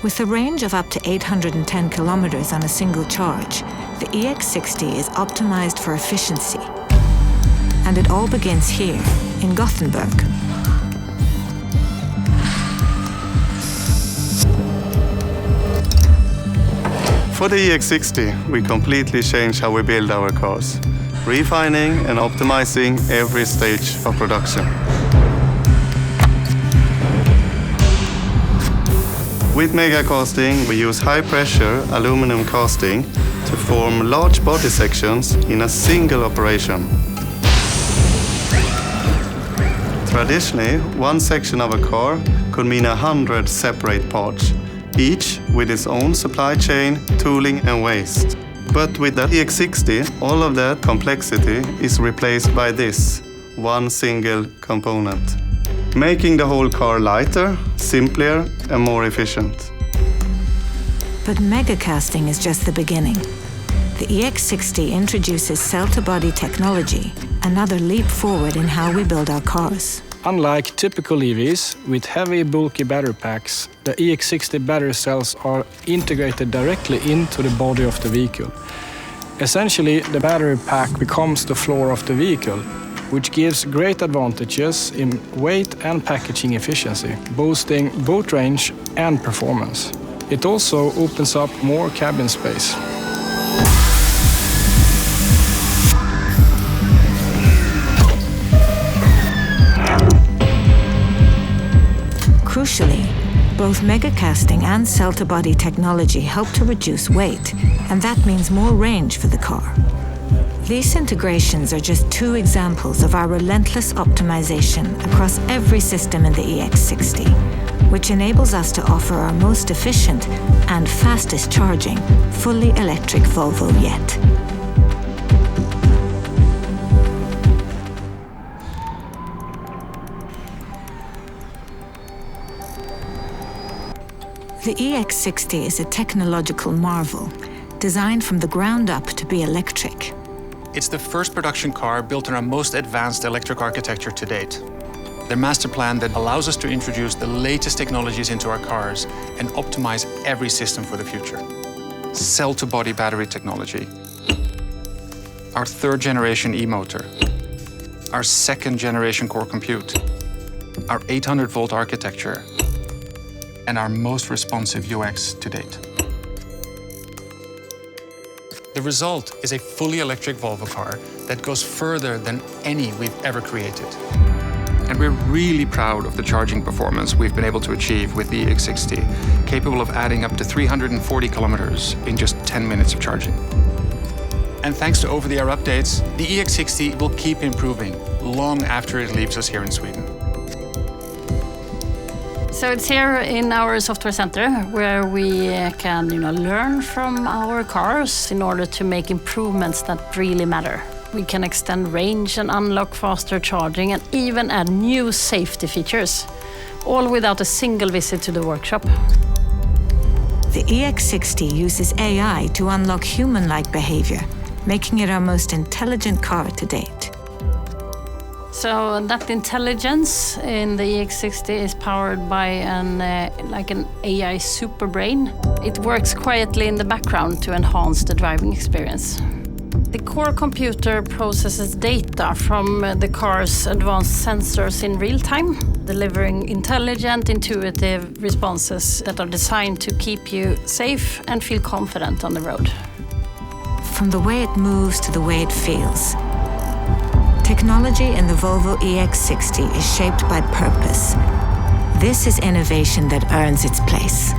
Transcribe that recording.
With a range of up to 810 kilometers on a single charge, the EX60 is optimized for efficiency. And it all begins here, in Gothenburg. For the EX60, we completely changed how we build our cars, refining and optimizing every stage of production. With mega casting, we use high-pressure aluminum casting to form large body sections in a single operation. Traditionally, one section of a car could mean 100 separate parts, each with its own supply chain, tooling and waste. But with the EX60, all of that complexity is replaced by this, one single component, making the whole car lighter, simpler and more efficient. But megacasting is just the beginning. The EX60 introduces cell-to-body technology, another leap forward in how we build our cars. Unlike typical EVs with heavy, bulky battery packs, the EX60 battery cells are integrated directly into the body of the vehicle. Essentially, the battery pack becomes the floor of the vehicle, which gives great advantages in weight and packaging efficiency, boosting both range and performance. It also opens up more cabin space. Crucially, both megacasting and cell-to-body technology help to reduce weight, and that means more range for the car. These integrations are just two examples of our relentless optimization across every system in the EX60, which enables us to offer our most efficient and fastest charging, fully electric Volvo yet. The EX60 is a technological marvel, designed from the ground up to be electric. It's the first production car built on our most advanced electric architecture to date. Their master plan that allows us to introduce the latest technologies into our cars and optimize every system for the future. Cell-to-body battery technology, our third generation e-motor, our second generation core compute, our 800-volt architecture, and our most responsive UX to date. The result is a fully electric Volvo car that goes further than any we've ever created. And we're really proud of the charging performance we've been able to achieve with the EX60, capable of adding up to 340 kilometers in just 10 minutes of charging. And thanks to over-the-air updates, the EX60 will keep improving long after it leaves us here in Sweden. So it's here in our software center where we can learn from our cars in order to make improvements that really matter. We can extend range and unlock faster charging and even add new safety features, all without a single visit to the workshop. The EX60 uses AI to unlock human-like behavior, making it our most intelligent car to date. So that intelligence in the EX60 is powered by an AI super brain. It works quietly in the background to enhance the driving experience. The core computer processes data from the car's advanced sensors in real time, delivering intelligent, intuitive responses that are designed to keep you safe and feel confident on the road. From the way it moves to the way it feels, technology in the Volvo EX60 is shaped by purpose. This is innovation that earns its place.